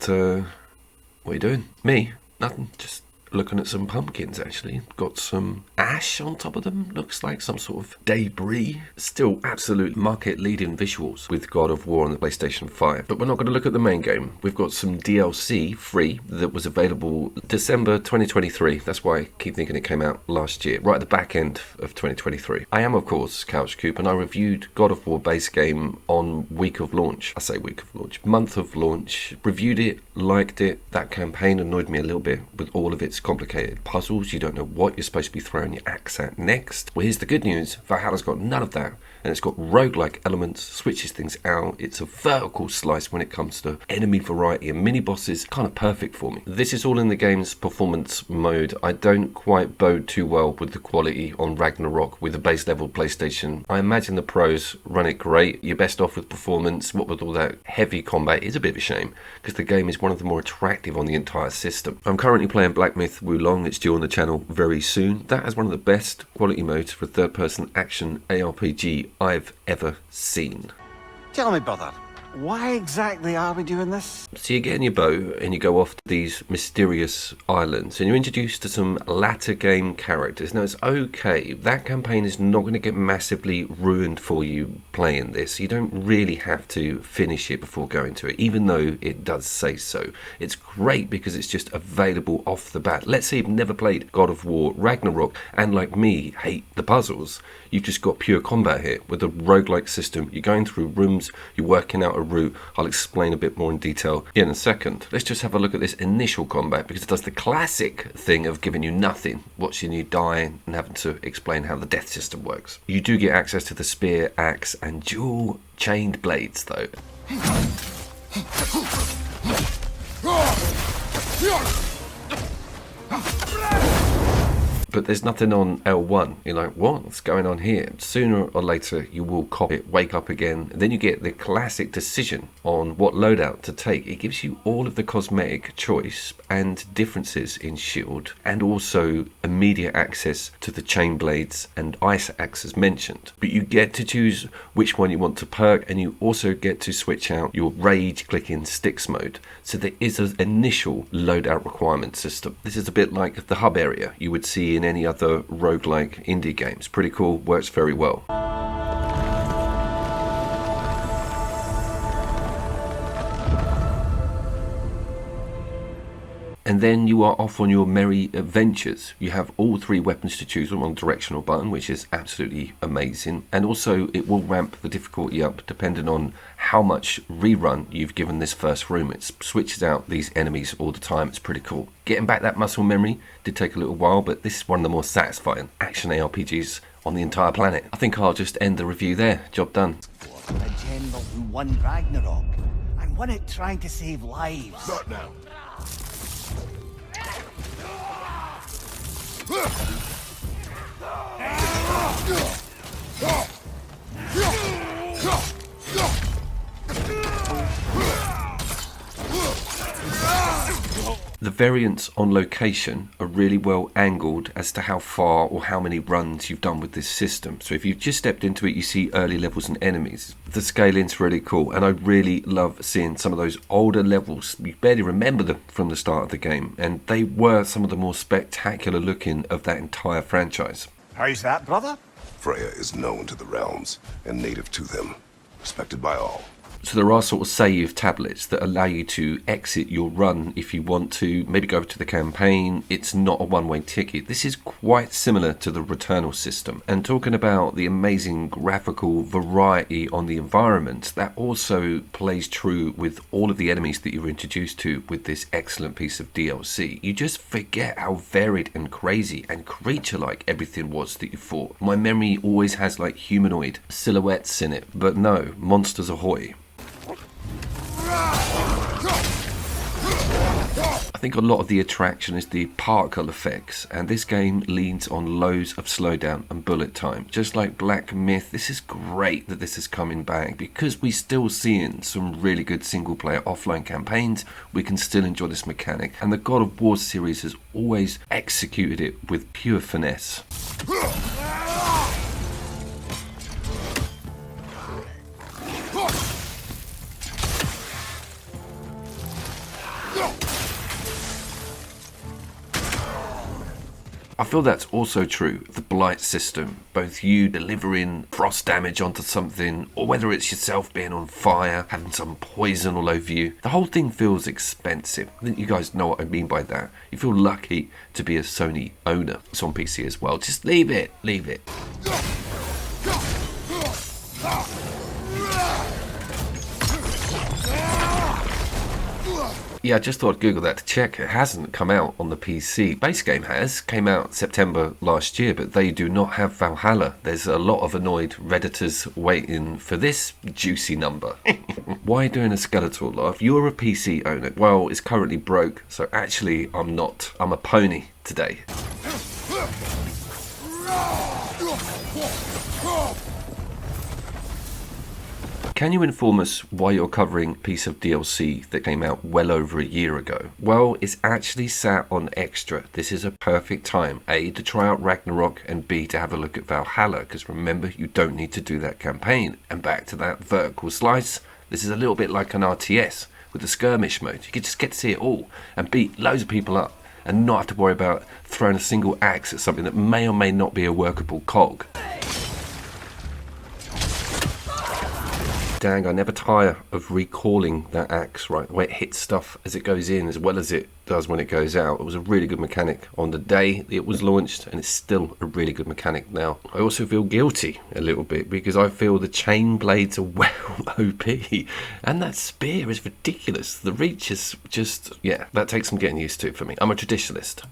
What are you doing? Me? Nothing. Just looking at some pumpkins, actually. Got some ash on top of them. Looks like some sort of debris. Still absolute market-leading visuals with God of War on the PlayStation 5. But we're not going to look at the main game. We've got some DLC free that was available December 2023. That's why I keep thinking it came out last year, right at the back end of 2023. I am, of course, CouchCoop, and I reviewed God of War base game on week of launch. I say week of launch. Month of launch. Reviewed it, liked it. That campaign annoyed me a little bit with all of its complicated puzzles. You don't know what you're supposed to be throwing your axe at next. Well, here's the good news. Valhalla's got none of that, and it's got roguelike elements, switches things out. It's a vertical slice when it comes to enemy variety and mini bosses. Kind of perfect for me. This is all in the game's performance mode. I don't quite bode too well with the quality on Ragnarök with a base level PlayStation. I imagine the pros run it great. You're best off with performance. What with all that heavy combat is a bit of a shame, because the game is one of the more attractive on the entire system. I'm currently playing Black Myth Wulong. It's due on the channel very soon. That has one of the best quality modes for a third-person action ARPG I've ever seen. Tell me, brother, why exactly are we doing this? So you get in your boat and you go off to these mysterious islands and you're introduced to some latter game characters. Now it's okay, that campaign is not going to get massively ruined for you playing this. You don't really have to finish it before going to it, even though it does say so. It's great because it's just available off the bat. Let's say you've never played God of War Ragnarök and, like me, hate the puzzles. You've just got pure combat here with a roguelike system. You're going through rooms, you're working out a route. I'll explain a bit more in detail in a second. Let's just have a look at this initial combat, because it does the classic thing of giving you nothing, watching you die and having to explain how the death system works. You do get access to the spear, axe and dual chained blades though. But there's nothing on L1. You're like, what's going on here? Sooner or later, you will cop it, wake up again. And then you get the classic decision on what loadout to take. It gives you all of the cosmetic choice and differences in shield, and also immediate access to the chain blades and ice axe as mentioned. But you get to choose which one you want to perk, and you also get to switch out your rage clicking sticks mode. So there is an initial loadout requirement system. This is a bit like the hub area you would see in any other roguelike indie games. Pretty cool, works very well. And then you are off on your merry adventures. You have all three weapons to choose from on directional button, which is absolutely amazing. And also it will ramp the difficulty up depending on how much rerun you've given this first room. It switches out these enemies all the time. It's pretty cool. Getting back that muscle memory did take a little while, but this is one of the more satisfying action ARPGs on the entire planet. I think I'll just end the review there. Job done. A general who won Ragnarök and won it trying to save lives. Not now. The variants on location are really well angled as to how far or how many runs you've done with this system. So if you've just stepped into it, you see early levels and enemies. The scaling's really cool, and I really love seeing some of those older levels. You barely remember them from the start of the game, and they were some of the more spectacular looking of that entire franchise. How's that, brother? Freya is known to the realms and native to them, respected by all. So there are sort of save tablets that allow you to exit your run if you want to, maybe go over to the campaign. It's not a one-way ticket. This is quite similar to the Returnal system. And talking about the amazing graphical variety on the environment, that also plays true with all of the enemies that you're introduced to with this excellent piece of DLC. You just forget how varied and crazy and creature-like everything was that you fought. My memory always has like humanoid silhouettes in it, but no, monsters ahoy. I think a lot of the attraction is the particle effects, and this game leans on loads of slowdown and bullet time. Just like Black Myth, this is great that this is coming back, because we're still seeing some really good single player offline campaigns. We can still enjoy this mechanic, and the God of War series has always executed it with pure finesse. I feel that's also true of the Blight system, both you delivering frost damage onto something, or whether it's yourself being on fire, having some poison all over you. The whole thing feels expensive. I think you guys know what I mean by that. You feel lucky to be a Sony owner. It's on PC as well. Just leave it. Yeah, I just thought I'd Google that to check. It hasn't come out on the PC. Base game came out September last year, but they do not have Valhalla. There's a lot of annoyed Redditors waiting for this juicy number. Why doing a Skeletor laugh? You're a PC owner. Well, it's currently broke, so actually I'm not. I'm a pony today. Can you inform us why you're covering a piece of DLC that came out well over a year ago? Well, it's actually sat on Extra. This is a perfect time, A, to try out Ragnarok, and B, to have a look at Valhalla, because remember, you don't need to do that campaign. And back to that vertical slice, this is a little bit like an RTS with the skirmish mode. You can just get to see it all and beat loads of people up and not have to worry about throwing a single axe at something that may or may not be a workable cog. Dang, I never tire of recalling that axe, right? The way it hits stuff as it goes in as well as it does when it goes out. It was a really good mechanic on the day it was launched, and it's still a really good mechanic now. I also feel guilty a little bit because I feel the chain blades are well OP, and that spear is ridiculous. The reach is just, yeah, that takes some getting used to for me. I'm a traditionalist.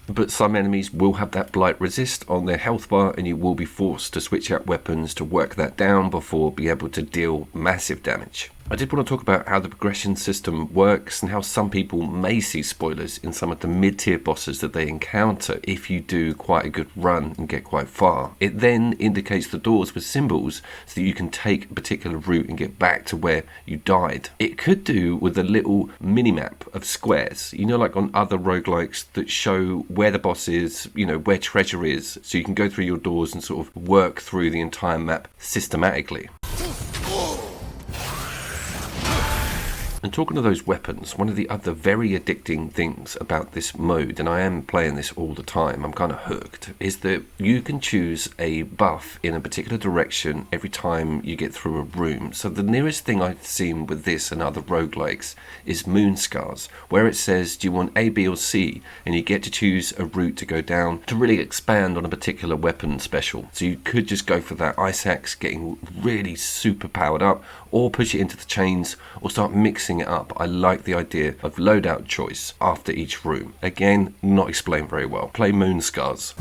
But some enemies will have that Blight resist on their health bar, and you will be forced to switch out weapons to work that down before being able to deal massive damage. I did want to talk about how the progression system works and how some people may see spoilers in some of the mid-tier bosses that they encounter if you do quite a good run and get quite far. It then indicates the doors with symbols so that you can take a particular route and get back to where you died. It could do with a little mini-map of squares, you know, like on other roguelikes that show where the boss is, you know, where treasure is, so you can go through your doors and sort of work through the entire map systematically. And talking of those weapons, one of the other very addicting things about this mode, and I am playing this all the time, I'm kind of hooked, is that you can choose a buff in a particular direction every time you get through a room. So the nearest thing I've seen with this and other roguelikes is Moon Scars, where it says, do you want A, B or C? And you get to choose a route to go down to really expand on a particular weapon special. So you could just go for that ice axe, getting really super powered up, or push it into the chains, or start mixing it up. I like the idea of loadout choice after each room. Again, not explained very well. Play Moon Scars.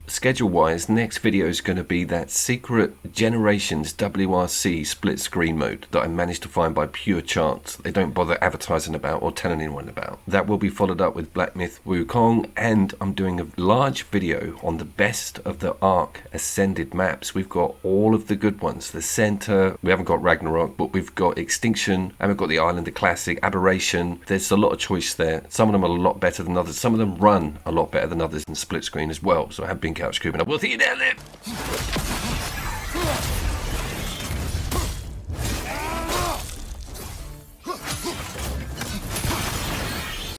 Schedule-wise, next video is going to be that secret Generations WRC split screen mode that I managed to find by pure chance. They don't bother advertising about or telling anyone about. That will be followed up with Black Myth Wukong, and I'm doing a large video on the best of the Ark Ascended maps. We've got all of the good ones. The Center, we haven't got Ragnarok, but we've got Extinction, and we've got the Islander Classic, Aberration. There's a lot of choice there. Some of them are a lot better than others. Some of them run a lot better than others in split screen as well. So I have been couch scooping. I will see you down there.